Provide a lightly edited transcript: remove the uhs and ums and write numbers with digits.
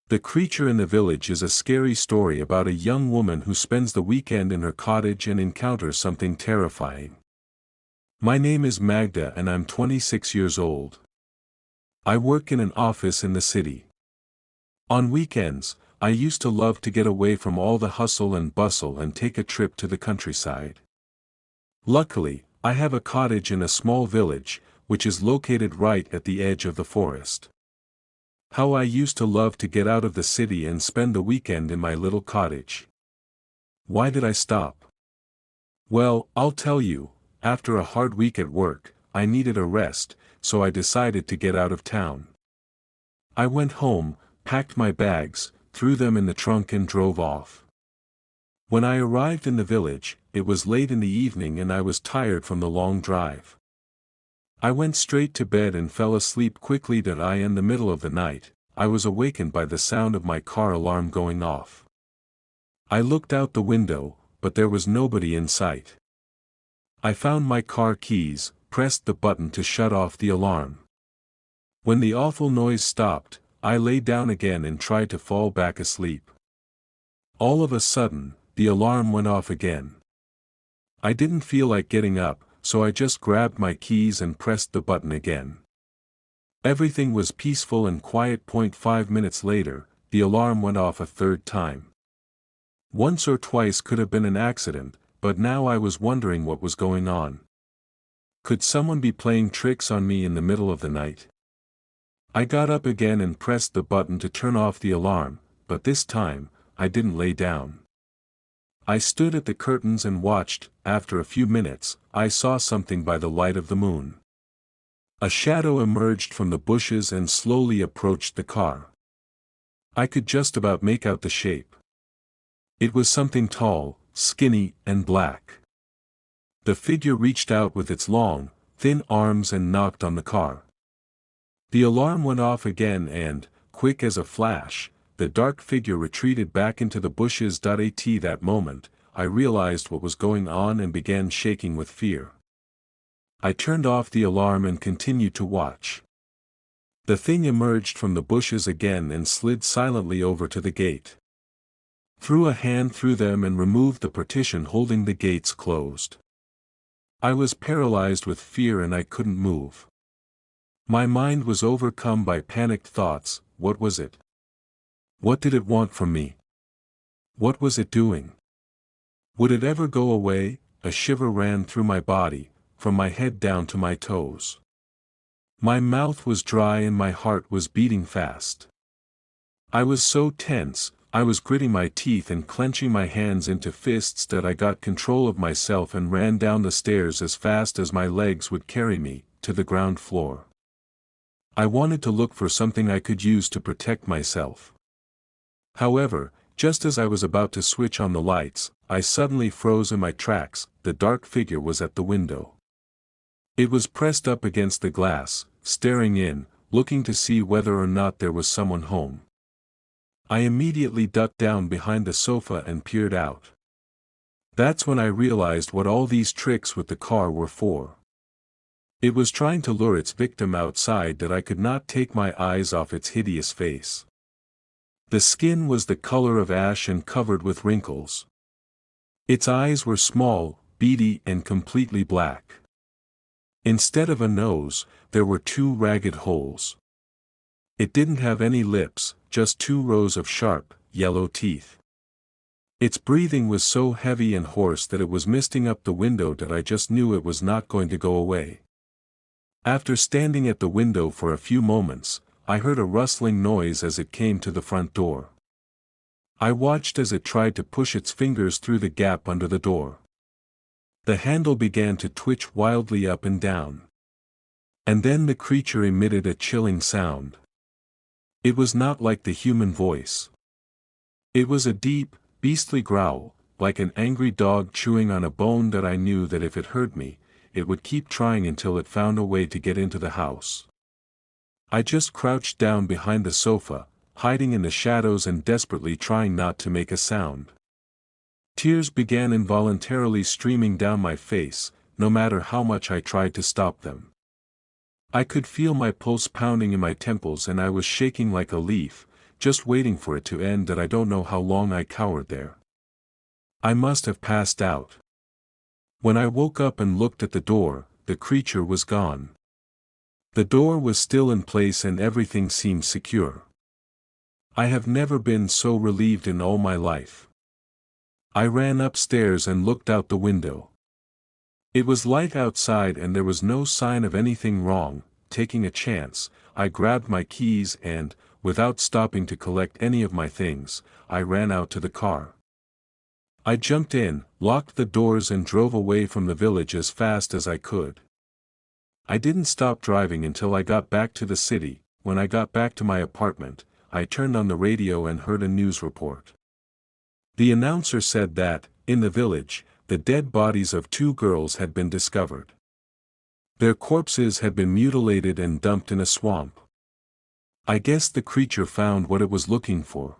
The Creature in the Village is a scary story about a young woman who spends the weekend in her cottage and encounters something terrifying. My name is Magda and I'm 26 years old. I work in an office in the city. On weekends, I used to love to get away from all the hustle and bustle and take a trip to the countryside. Luckily, I have a cottage in a small village, which is located right at the edge of the forest. How I used to love to get out of the city and spend the weekend in my little cottage. Why did I stop? Well, I'll tell you, after a hard week at work, I needed a rest, so I decided to get out of town. I went home, packed my bags, threw them in the trunk and drove off. When I arrived in the village, it was late in the evening and I was tired from the long drive. I went straight to bed and fell asleep quickly. In the middle of the night, I was awakened by the sound of my car alarm going off. I looked out the window, but there was nobody in sight. I found my car keys, pressed the button to shut off the alarm. When the awful noise stopped, I lay down again and tried to fall back asleep. All of a sudden, the alarm went off again. I didn't feel like getting up, so I just grabbed my keys and pressed the button again. Everything was peaceful and quiet. 5 minutes later, the alarm went off a third time. Once or twice could have been an accident, but now I was wondering what was going on. Could someone be playing tricks on me in the middle of the night? I got up again and pressed the button to turn off the alarm, but this time, I didn't lay down. I stood at the curtains and watched. After a few minutes, I saw something by the light of the moon. A shadow emerged from the bushes and slowly approached the car. I could just about make out the shape. It was something tall, skinny, and black. The figure reached out with its long, thin arms and knocked on the car. The alarm went off again and, quick as a flash, the dark figure retreated back into the bushes. At that moment, I realized what was going on and began shaking with fear. I turned off the alarm and continued to watch. The thing emerged from the bushes again and slid silently over to the gate. Threw a hand through them and removed the partition holding the gates closed. I was paralyzed with fear and I couldn't move. My mind was overcome by panicked thoughts. What was it? What did it want from me? What was it doing? Would it ever go away? A shiver ran through my body, from my head down to my toes. My mouth was dry and my heart was beating fast. I was so tense, I was gritting my teeth and clenching my hands into fists that I got control of myself and ran down the stairs as fast as my legs would carry me, to the ground floor. I wanted to look for something I could use to protect myself. However, just as I was about to switch on the lights, I suddenly froze in my tracks. The dark figure was at the window. It was pressed up against the glass, staring in, looking to see whether or not there was someone home. I immediately ducked down behind the sofa and peered out. That's when I realized what all these tricks with the car were for. It was trying to lure its victim outside. That I could not take my eyes off its hideous face. The skin was the color of ash and covered with wrinkles. Its eyes were small, beady and completely black. Instead of a nose, there were 2 ragged holes. It didn't have any lips, just 2 rows of sharp, yellow teeth. Its breathing was so heavy and hoarse that it was misting up the window. That I just knew it was not going to go away. After standing at the window for a few moments, I heard a rustling noise as it came to the front door. I watched as it tried to push its fingers through the gap under the door. The handle began to twitch wildly up and down. And then the creature emitted a chilling sound. It was not like the human voice. It was a deep, beastly growl, like an angry dog chewing on a bone. That I knew that if it heard me, it would keep trying until it found a way to get into the house. I just crouched down behind the sofa, hiding in the shadows and desperately trying not to make a sound. Tears began involuntarily streaming down my face, no matter how much I tried to stop them. I could feel my pulse pounding in my temples and I was shaking like a leaf, just waiting for it to end, that I don't know how long I cowered there. I must have passed out. When I woke up and looked at the door, the creature was gone. The door was still in place and everything seemed secure. I have never been so relieved in all my life. I ran upstairs and looked out the window. It was light outside and there was no sign of anything wrong. Taking a chance, I grabbed my keys and, without stopping to collect any of my things, I ran out to the car. I jumped in, locked the doors and drove away from the village as fast as I could. I didn't stop driving until I got back to the city. When I got back to my apartment, I turned on the radio and heard a news report. The announcer said that, in the village, the dead bodies of 2 girls had been discovered. Their corpses had been mutilated and dumped in a swamp. I guess the creature found what it was looking for.